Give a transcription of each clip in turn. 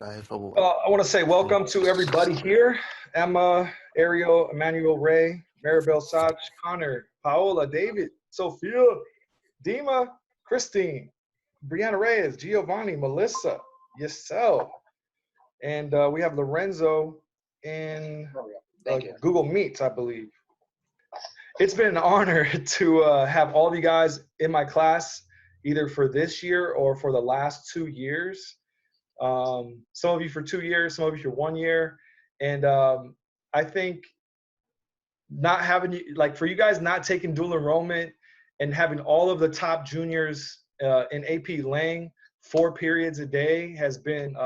I want to say welcome to everybody here. Emma, Ariel, Emmanuel, Ray, Maribel, Sach, Connor, Paola, David, Sophia, Dima, Christine, Brianna Reyes, Giovanni, Melissa, Yesel, and we have Lorenzo in Google Meets, I believe. It's been an honor to have all of you guys in my class, either for this year or for the last 2 years. Some of you for 2 years, some of you for 1 year. And I think not having, like for you guys not taking dual enrollment and having all of the top juniors in AP laying 4 periods a day has been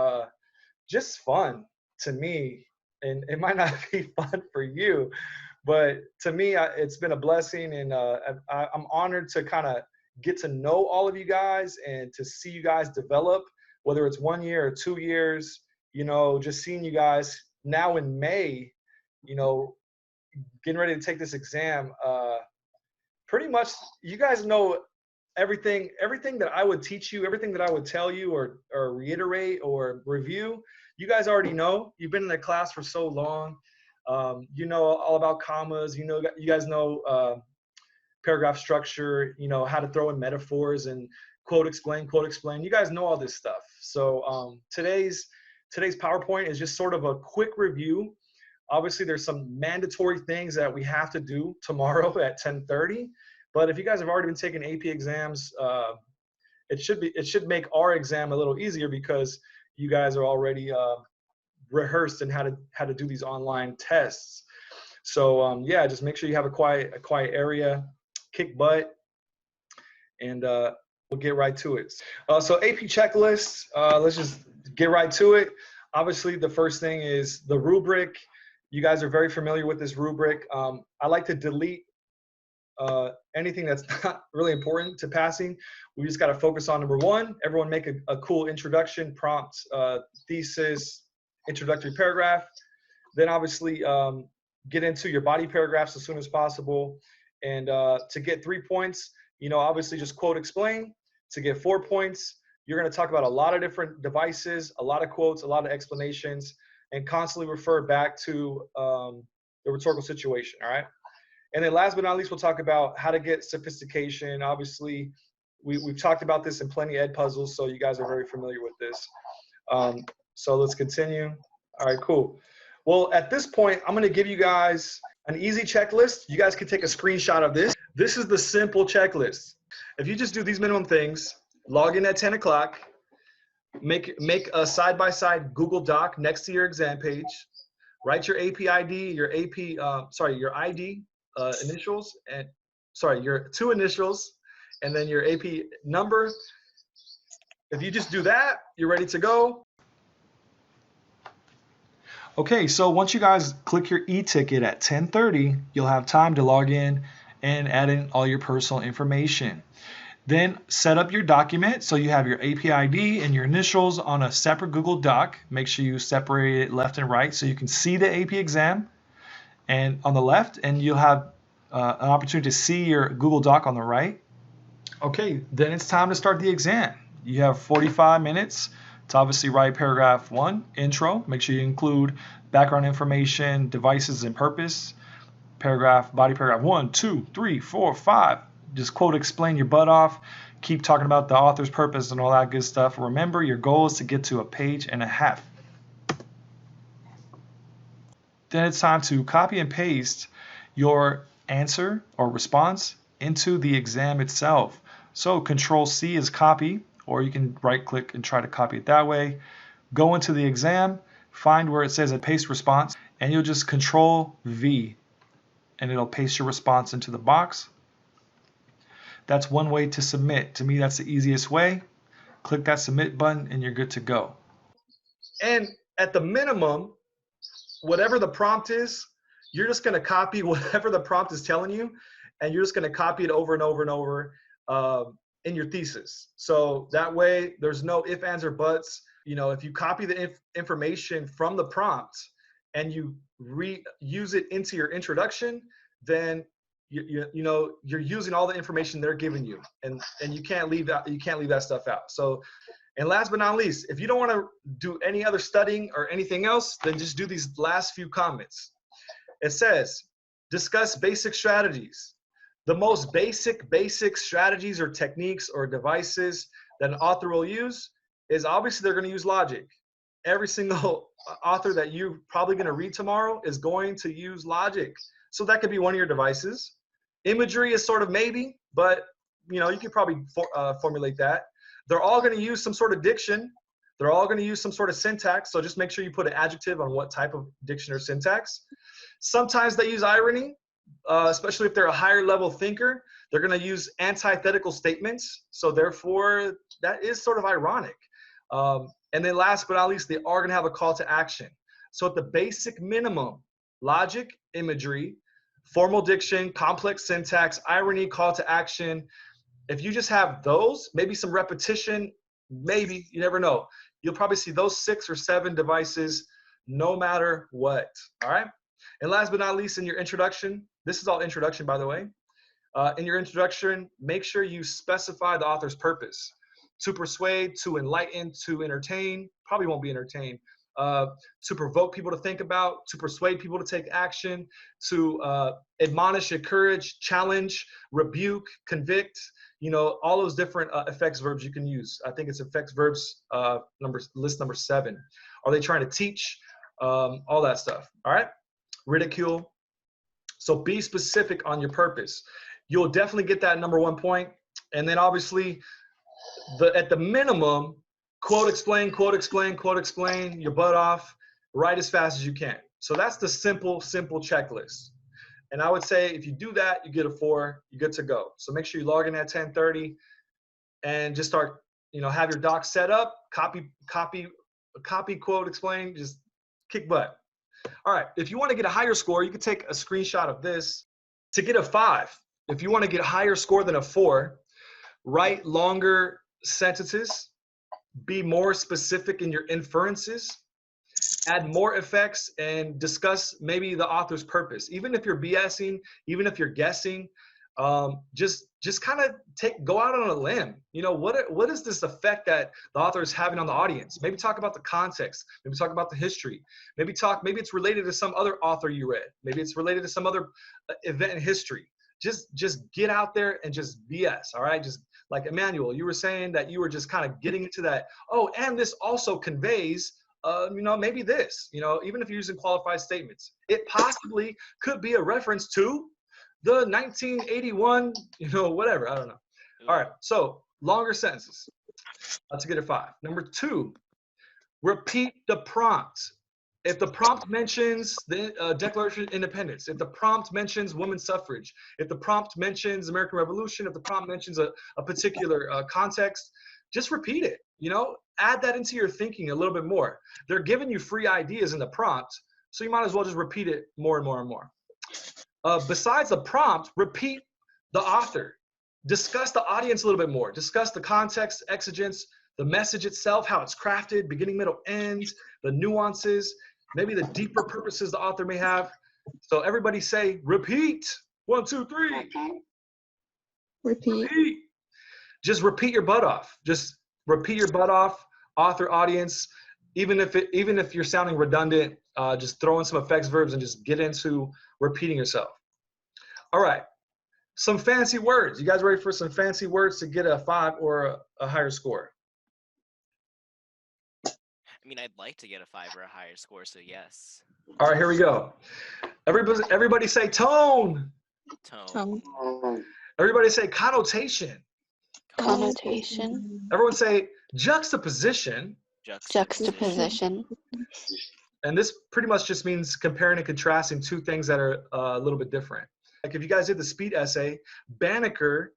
just fun to me. And it might not be fun for you, but to me, it's been a blessing. And I'm honored to kind of get to know all of you guys and to see you guys develop, whether it's 1 year or 2 years, you know, just seeing you guys now in May, you know, getting ready to take this exam. Pretty much you guys know everything that I would teach you, everything that I would tell you or reiterate or review, you guys already know. You've been in the class for so long. You know all about commas, you guys know paragraph structure, you know, how to throw in metaphors and quote explain. You guys know all this stuff. So today's PowerPoint is just sort of a quick review. Obviously, there's some mandatory things that we have to do tomorrow at 10:30. But if you guys have already been taking AP exams, it should make our exam a little easier because you guys are already rehearsed in how to do these online tests. So yeah, just make sure you have a quiet area, kick butt, and we'll get right to it. So AP checklist, let's just get right to it. Obviously, the first thing is the rubric. You guys are very familiar with this rubric. I like to delete anything that's not really important to passing. We just got to focus on number 1. Everyone make a cool introduction, prompt, thesis, introductory paragraph. Then obviously get into your body paragraphs as soon as possible. And to get 3 points, you know, obviously just quote explain. To get 4 points, you're going to talk about a lot of different devices, a lot of quotes, a lot of explanations, and constantly refer back to the rhetorical situation, all right? And then last but not least, we'll talk about how to get sophistication. Obviously, we've talked about this in plenty of ed puzzles, so you guys are very familiar with this. So let's continue. All right, cool. Well, at this point, I'm going to give you guys an easy checklist. You guys can take a screenshot of this. This is the simple checklist. If you just do these minimum things, log in at 10 o'clock, make a side-by-side Google Doc next to your exam page, write your AP ID, your ID initials, and your 2 initials, and then your AP number. If you just do that, you're ready to go. Okay, so once you guys click your e-ticket at 10:30, you'll have time to log in and add in all your personal information. Then set up your document so you have your AP ID and your initials on a separate Google Doc. Make sure you separate it left and right so you can see the AP exam and on the left, and you'll have an opportunity to see your Google Doc on the right. Okay, then it's time to start the exam. You have 45 minutes to obviously write paragraph 1, intro. Make sure you include background information, devices, and purpose. Body paragraph 1, 2, 3, 4, 5. Just quote explain your butt off. Keep talking about the author's purpose and all that good stuff. Remember, your goal is to get to 1.5 pages. Then it's time to copy and paste your answer or response into the exam itself. So Control C is copy, or you can right click and try to copy it that way. Go into the exam, find where it says a paste response, and you'll just Control V and it'll paste your response into the box. That's one way to submit. To me, that's the easiest way. Click that submit button and you're good to go. And at the minimum, whatever the prompt is, you're just going to copy whatever the prompt is telling you, and you're just going to copy it over and over and over in your thesis. So that way there's no ifs, ands, or buts. You know, if you copy the information from the prompt and you reuse it into your introduction, then you know you're using all the information they're giving you, and you can't leave that stuff out. So And last but not least, if you don't want to do any other studying or anything else, then just do these last few comments. It says, discuss basic strategies. The most basic strategies or techniques or devices that an author will use is obviously they're going to use logic. Every single author that you're probably going to read tomorrow is going to use logic. So that could be one of your devices. Imagery is sort of maybe, but you know, you could probably formulate that. They're all going to use some sort of diction. They're all going to use some sort of syntax. So just make sure you put an adjective on what type of diction or syntax. Sometimes they use irony, especially if they're a higher level thinker. They're going to use antithetical statements. So therefore, that is sort of ironic. And then last but not least, they are going to have a call to action. So at the basic minimum, logic, imagery, formal diction, complex syntax, irony, call to action. If you just have those, maybe some repetition, maybe, you never know. You'll probably see those 6 or 7 devices no matter what, all right? And last but not least, in your introduction, this is all introduction, by the way. In your introduction, make sure you specify the author's purpose. To persuade, to enlighten, to entertain, probably won't be entertained, to provoke people to think about, to persuade people to take action, to admonish, encourage, challenge, rebuke, convict, you know, all those different effects verbs you can use. I think it's effects verbs list number 7. Are they trying to teach? All that stuff, all right? Ridicule. So be specific on your purpose. You'll definitely get that number 1 point. And then obviously, at the minimum, quote, explain, your butt off, write as fast as you can. So that's the simple checklist. And I would say if you do that, you get a 4, you're good to go. So make sure you log in at 10:30 and just start, you know, have your doc set up, copy, quote, explain, just kick butt. All right, if you want to get a higher score, you can take a screenshot of this. To get a 5, if you want to get a higher score than a 4, write longer sentences, be more specific in your inferences, add more effects, and discuss maybe the author's purpose. Even if you're BSing, even if you're guessing, just kind of go out on a limb. You know, what is this effect that the author is having on the audience? Maybe talk about the context. Maybe talk about the history. Maybe it's related to some other author you read. Maybe it's related to some other event in history. Just get out there and just BS, all right? Just like Emmanuel, you were saying that you were just kind of getting into that, oh, and this also conveys, you know, maybe this, you know, even if you're using qualified statements, it possibly could be a reference to the 1981, you know, whatever, I don't know. All right, so longer sentences. Let's get a 5. Number 2, repeat the prompt. If the prompt mentions the Declaration of Independence, if the prompt mentions women's suffrage, if the prompt mentions American Revolution, if the prompt mentions a particular context, just repeat it, you know, add that into your thinking a little bit more. They're giving you free ideas in the prompt, so you might as well just repeat it more and more and more. Besides the prompt, repeat the author. Discuss the audience a little bit more. Discuss the context, exegesis, the message itself, how it's crafted, beginning, middle, end, the nuances, maybe the deeper purposes the author may have. So everybody say, repeat. 1, 2, 3. Repeat. Just repeat your butt off. Just repeat your butt off, author, audience. Even if you're sounding redundant, just throw in some effects verbs and just get into repeating yourself. All right, some fancy words. You guys ready for some fancy words to get a 5 or a higher score? I mean, I'd like to get a 5 or a higher score, so yes. All right, here we go. Everybody say tone. Tone. Everybody say connotation. Connotation. Everyone say juxtaposition. Juxtaposition. And this pretty much just means comparing and contrasting 2 things that are a little bit different. Like if you guys did the speed essay, Banneker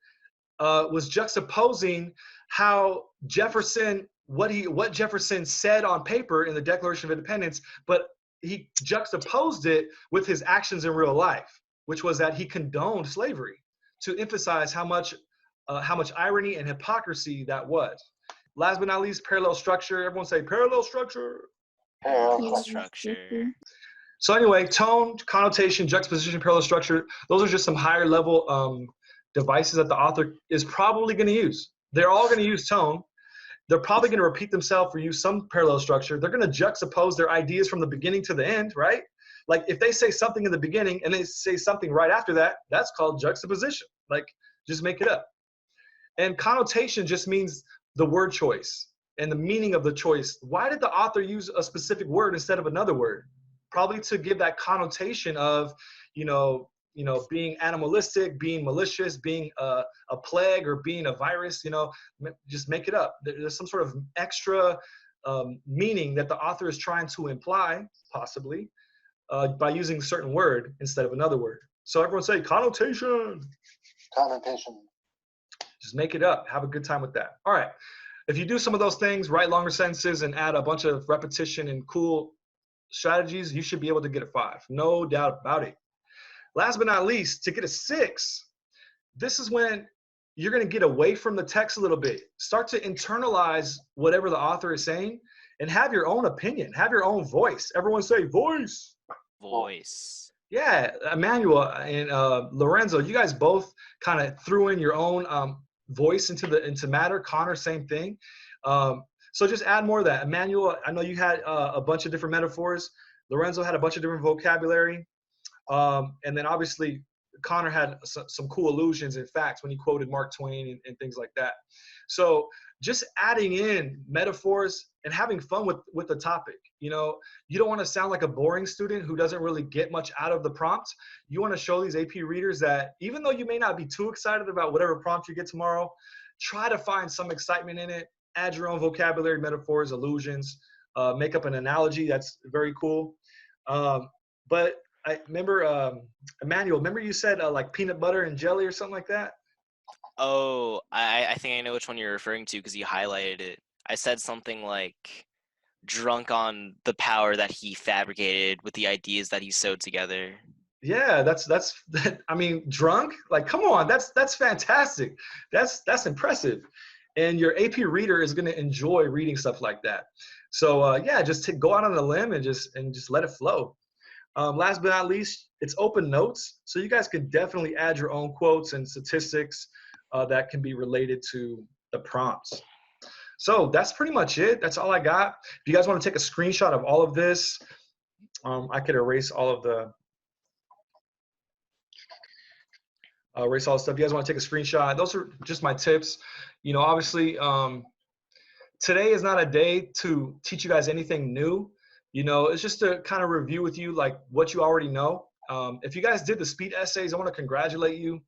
was juxtaposing how Jefferson, what Jefferson said on paper in the Declaration of Independence, but he juxtaposed it with his actions in real life, which was that he condoned slavery, to emphasize how much irony and hypocrisy that was. Last but not least, parallel structure. Everyone say parallel structure. Parallel structure. So anyway, tone, connotation, juxtaposition, parallel structure, those are just some higher level devices that the author is probably going to use. They're all going to use tone. they're probably going to repeat themselves or use some parallel structure. They're going to juxtapose their ideas from the beginning to the end, right? Like if they say something in the beginning and they say something right after that, that's called juxtaposition. Like just make it up. And connotation just means the word choice and the meaning of the choice. Why did the author use a specific word instead of another word? Probably to give that connotation of, being animalistic, being malicious, being a plague, or being a virus. Just make it up. There's some sort of extra meaning that the author is trying to imply, possibly, by using a certain word instead of another word. So everyone say connotation. Connotation. Just make it up. Have a good time with that. All right. If you do some of those things, write longer sentences and add a bunch of repetition and cool strategies, you should be able to get a 5. No doubt about it. Last but not least, to get a 6, this is when you're going to get away from the text a little bit. Start to internalize whatever the author is saying and have your own opinion. Have your own voice. Everyone say voice. Voice. Yeah, Emmanuel and Lorenzo, you guys both kind of threw in your own voice into matter. Connor, same thing. So just add more of that. Emmanuel, I know you had a bunch of different metaphors. Lorenzo had a bunch of different vocabulary. And then obviously Connor had some cool allusions and facts when he quoted Mark Twain and things like that. So just adding in metaphors and having fun with the topic. You don't want to sound like a boring student who doesn't really get much out of the prompt. You want to show these AP readers that even though you may not be too excited about whatever prompt you get tomorrow, try to find some excitement in it. Add your own vocabulary, metaphors, allusions, make up an analogy. That's very cool. But I remember, Emmanuel, remember you said like peanut butter and jelly or something like that? Oh, I think I know which one you're referring to because you highlighted it. I said something like drunk on the power that he fabricated with the ideas that he sewed together. Yeah, that's I mean, drunk? Like, come on, that's fantastic. That's impressive. And your AP reader is going to enjoy reading stuff like that. So yeah, just go out on a limb and just let it flow. Last but not least, it's open notes. So you guys can definitely add your own quotes and statistics that can be related to the prompts. So that's pretty much it. That's all I got. If you guys want to take a screenshot of all of this, I could erase all of the stuff. You guys want to take a screenshot? Those are just my tips. Obviously, today is not a day to teach you guys anything new. It's just to kind of review with you like what you already know. If you guys did the speed essays, I want to congratulate you.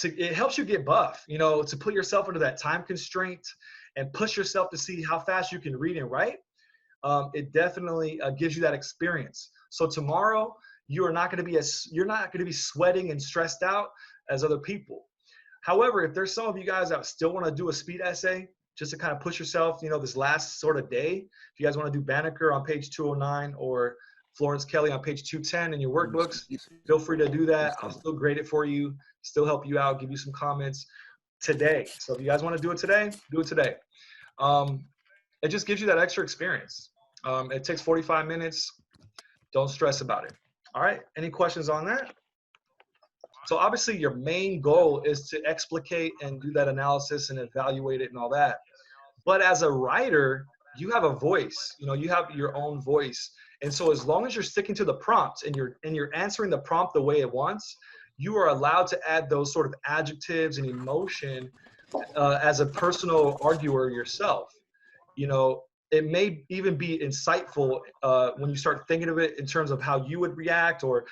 It helps you get buff, to put yourself under that time constraint and push yourself to see how fast you can read and write. It definitely gives you that experience. So tomorrow you're not going to be sweating and stressed out as other people. However, if there's some of you guys that still want to do a speed essay just to kind of push yourself, this last sort of day, if you guys want to do Banneker on page 209 or Florence Kelly on page 210 in your workbooks, feel free to do that. I'll still grade it for you, still help you out, give you some comments today. So if you guys want to do it today, do it today. It just gives you that extra experience. It takes 45 minutes. Don't stress about it. All right, any questions on that? So obviously your main goal is to explicate and do that analysis and evaluate it and all that. But as a writer, you have a voice, you have your own voice. And so as long as you're sticking to the prompt and you're answering the prompt the way it wants, you are allowed to add those sort of adjectives and emotion as a personal arguer yourself. It may even be insightful when you start thinking of it in terms of how you would react or,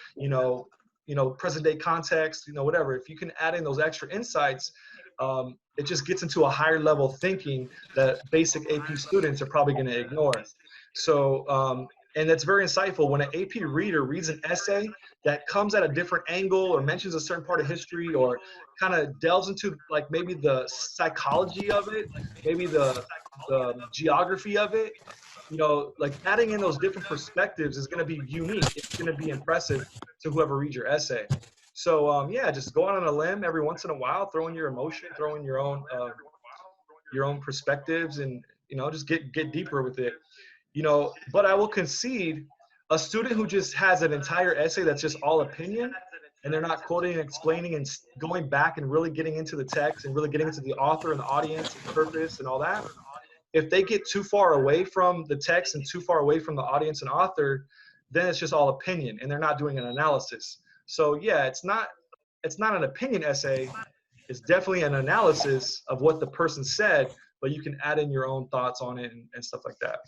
present day context, whatever. If you can add in those extra insights, it just gets into a higher level thinking that basic AP students are probably going to ignore. So, and that's very insightful when an AP reader reads an essay that comes at a different angle or mentions a certain part of history or kind of delves into like maybe the psychology of it, maybe the geography of it, like adding in those different perspectives is going to be unique. It's going to be impressive to whoever reads your essay. So yeah, just go out on a limb every once in a while, throw in your emotion, throw in your own perspectives, and just get deeper with it. But I will concede, a student who just has an entire essay that's just all opinion, and they're not quoting and explaining and going back and really getting into the text and really getting into the author and the audience and purpose and all that, if they get too far away from the text and too far away from the audience and author, then it's just all opinion and they're not doing an analysis. So yeah, it's not an opinion essay. It's definitely an analysis of what the person said, but you can add in your own thoughts on it and stuff like that.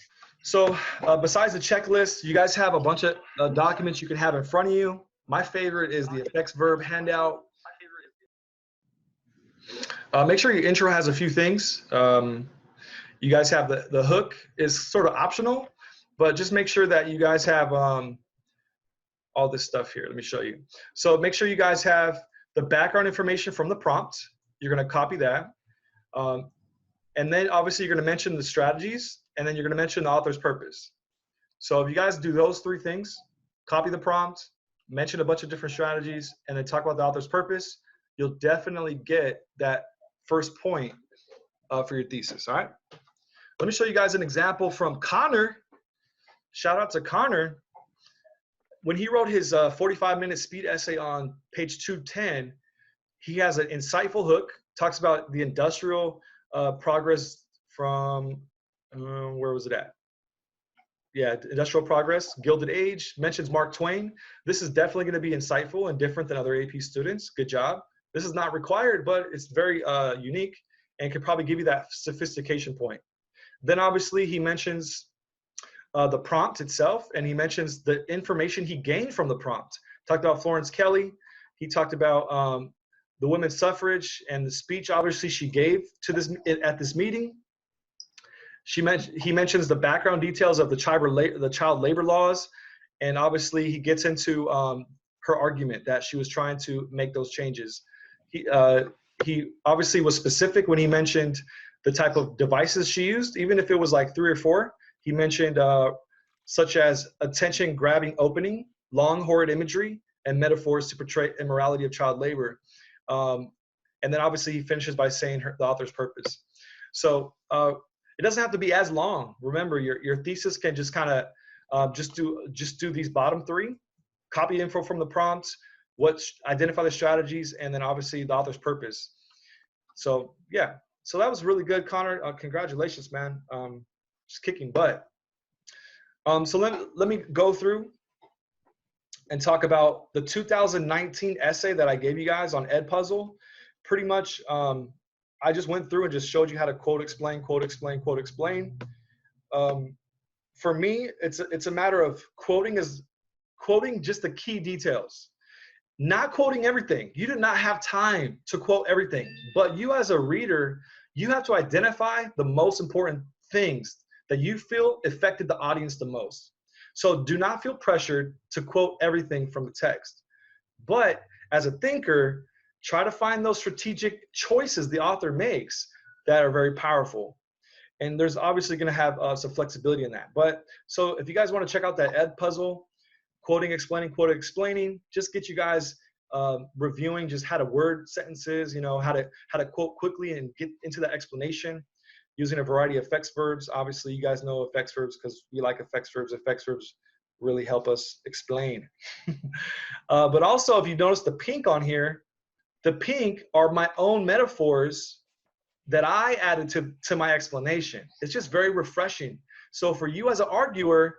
So besides the checklist, you guys have a bunch of documents you can have in front of you. My favorite is the effects verb handout. Make sure your intro has a few things. You guys have the hook is sort of optional, but just make sure that you guys have all this stuff here. Let me show you. So make sure you guys have the background information from the prompt. You're going to copy that. And then obviously you're going to mention the strategies, and then you're going to mention the author's purpose. So if you guys do those three things, copy the prompt, mention a bunch of different strategies, and then talk about the author's purpose, you'll definitely get that first point for your thesis, all right? Let me show you guys an example from Connor. Shout out to Connor. When he wrote his 45-minute speed essay on page 210, he has an insightful hook, talks about the industrial progress from, where was it at? Yeah, industrial progress, Gilded Age, mentions Mark Twain. This is definitely going to be insightful and different than other AP students. Good job. This is not required, but it's very unique and could probably give you that sophistication point. Then obviously he mentions the prompt itself, and he mentions the information he gained from the prompt. Talked about Florence Kelly. He talked about the women's suffrage and the speech obviously she gave to this at this meeting. He mentions the background details of the child labor laws, and obviously he gets into her argument that she was trying to make those changes. He obviously was specific when he mentioned the type of devices she used, even if it was like 3 or 4. He mentioned such as attention grabbing opening, long horrid imagery, and metaphors to portray immorality of child labor. And then obviously he finishes by saying the author's purpose. So it doesn't have to be as long. Remember, your thesis can just kind of just do these bottom 3, copy info from the prompts, identify the strategies, and then obviously the author's purpose. So yeah, so that was really good, Connor. Congratulations, man. Just kicking butt. So let me go through and talk about the 2019 essay that I gave you guys on Edpuzzle. Pretty much, I just went through and just showed you how to quote explain, quote explain, quote explain. For me, it's a matter of quoting just the key details, not quoting everything. You do not have time to quote everything, but you as a reader, you have to identify the most important things that you feel affected the audience the most. So do not feel pressured to quote everything from the text. But as a thinker, try to find those strategic choices the author makes that are very powerful. And there's obviously going to have some flexibility in that. But so if you guys want to check out that Edpuzzle, quoting, explaining, quote explaining, just get you guys reviewing just how to word sentences, how to quote quickly and get into that explanation using a variety of effects verbs. Obviously, you guys know effects verbs because we like effects verbs. Effects verbs really help us explain. But also, if you notice the pink on here, the pink are my own metaphors that I added to my explanation. It's just very refreshing. So for you as an arguer,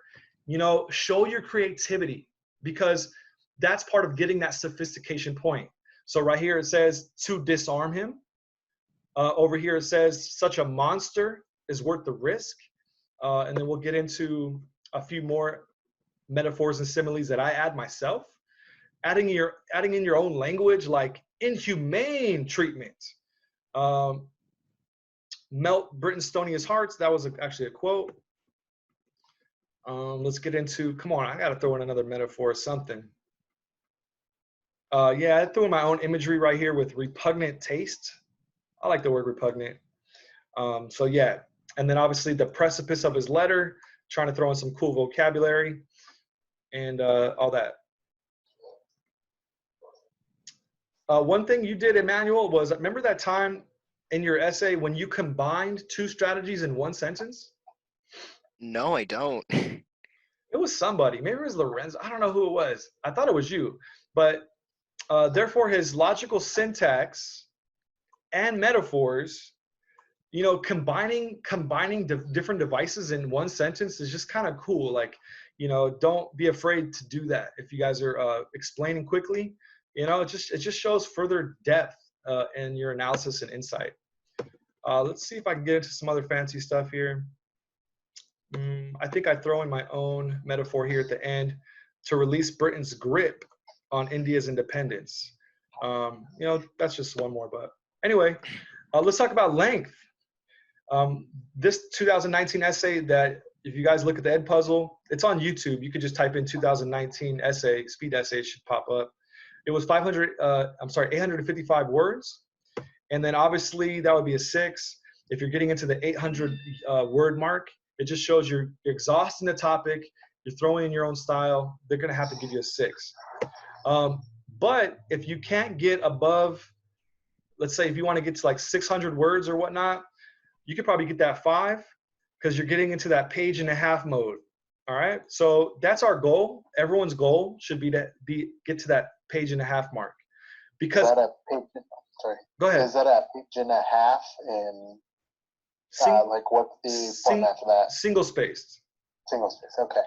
show your creativity, because that's part of getting that sophistication point. So right here it says to disarm him. Over here it says such a monster is worth the risk. And then we'll get into a few more metaphors and similes that I add myself. Adding in your own language, like inhumane treatment. Melt Britain's stoniest hearts. That was actually a quote. Let's get into, come on, I got to throw in another metaphor or something. Yeah, I threw in my own imagery right here with repugnant taste. I like the word repugnant. So yeah, and then obviously the precipice of his letter, trying to throw in some cool vocabulary and all that. One thing you did, Emmanuel, was remember that time in your essay when you combined 2 strategies in 1 sentence? No, I don't. It was somebody. Maybe it was Lorenzo. I don't know who it was. I thought it was you. But Therefore, his logical syntax and metaphors, you know, combining different devices in one sentence is just kind of cool. Like, you know, don't be afraid to do that. If you guys are explaining quickly, you know, it just shows further depth in your analysis and insight. Let's see if I can get into some other fancy stuff here. I think I throw in my own metaphor here at the end to release Britain's grip on India's independence. You know, that's just one more, but anyway, let's talk about length. This 2019 essay that, if you guys look at the Ed Puzzle, it's on YouTube. You could just type in 2019 essay, speed essay, it should pop up. It was 855 words. And then obviously that would be a 6. If you're getting into the 800 word mark, it just shows you're exhausting the topic, you're throwing in your own style, they're gonna have to give you a 6. But if you can't get above, let's say if you wanna get to like 600 words or whatnot, you could probably get that 5 because you're getting into that page and a half mode. All right, so that's our goal. Everyone's goal should be to get to that page and a half mark. Because is that a page, sorry. Go ahead. Is that a page and a half in like what's the format for that? Single spaced. Single space. Okay.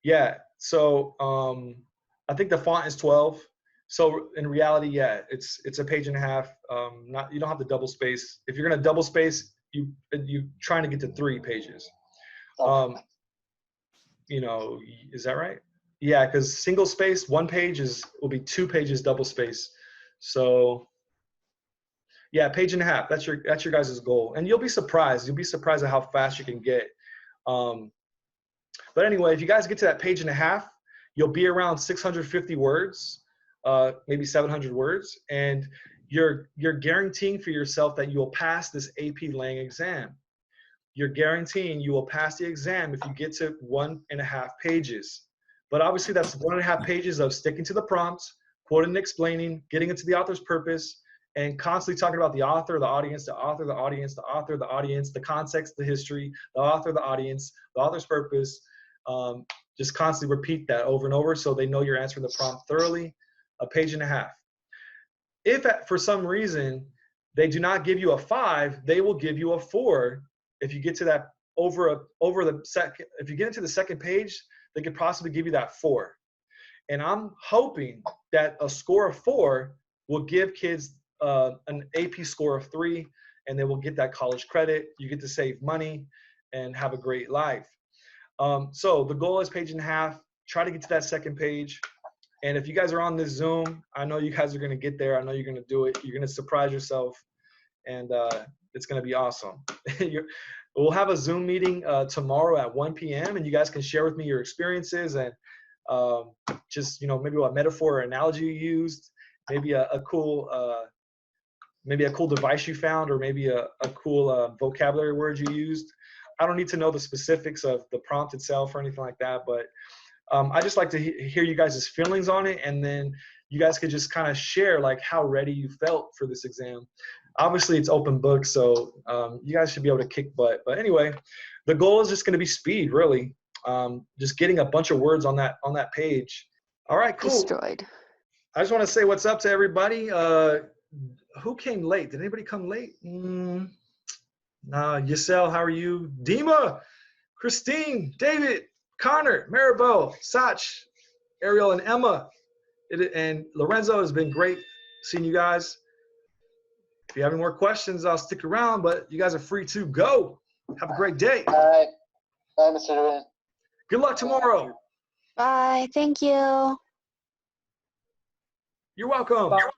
Yeah. So I think the font is 12. So in reality, yeah, it's a page and a half. You don't have to double space. If you're gonna double space, you trying to get to 3 pages. Okay. You know, is that right? Yeah, because single space, 1 page will be 2 pages double space. So yeah, page and a half. That's your guys' goal, and you'll be surprised. You'll be surprised at how fast you can get. But anyway, if you guys get to that page and a half, you'll be around 650 words, maybe 700 words, and you're guaranteeing for yourself that you will pass this AP Lang exam. You're guaranteeing you will pass the exam if you get to 1.5 pages. But obviously that's 1.5 pages of sticking to the prompt, quoting and explaining, getting into the author's purpose, and constantly talking about the author, the audience, the author, the audience, the author, the audience, the context, the history, the author, the audience, the author's purpose. Just constantly repeat that over and over so they know you're answering the prompt thoroughly. A page and a half. If for some reason they do not give you a 5, they will give you a 4. If you get to that if you get into the second page, they could possibly give you that 4. And I'm hoping that a score of 4 will give kids an AP score of 3, and they will get that college credit. You get to save money and have a great life. So the goal is page and a half. Try to get to that second page. And if you guys are on this Zoom, I know you guys are going to get there. I know you're going to do it. You're going to surprise yourself, and it's going to be awesome. We'll have a Zoom meeting tomorrow at 1 p.m. and you guys can share with me your experiences and just, you know, maybe what metaphor or analogy you used, maybe a cool device you found, or maybe a cool vocabulary word you used. I don't need to know the specifics of the prompt itself or anything like that, but I just like to hear you guys' feelings on it, and then you guys could just kind of share like how ready you felt for this exam. Obviously, it's open book, so you guys should be able to kick butt. But anyway, the goal is just going to be speed, really. Just getting a bunch of words on that page. All right, cool. Destroyed. I just want to say what's up to everybody. Who came late? Did anybody come late? Nah, Yisel, how are you? Dima, Christine, David, Connor, Maribel, Sach, Ariel, and Emma. And Lorenzo, has been great seeing you guys. If you have any more questions, I'll stick around, but you guys are free to go. Have a great day. Bye. Bye, Mr. David. Good luck tomorrow. Bye. Thank you. You're welcome. Bye.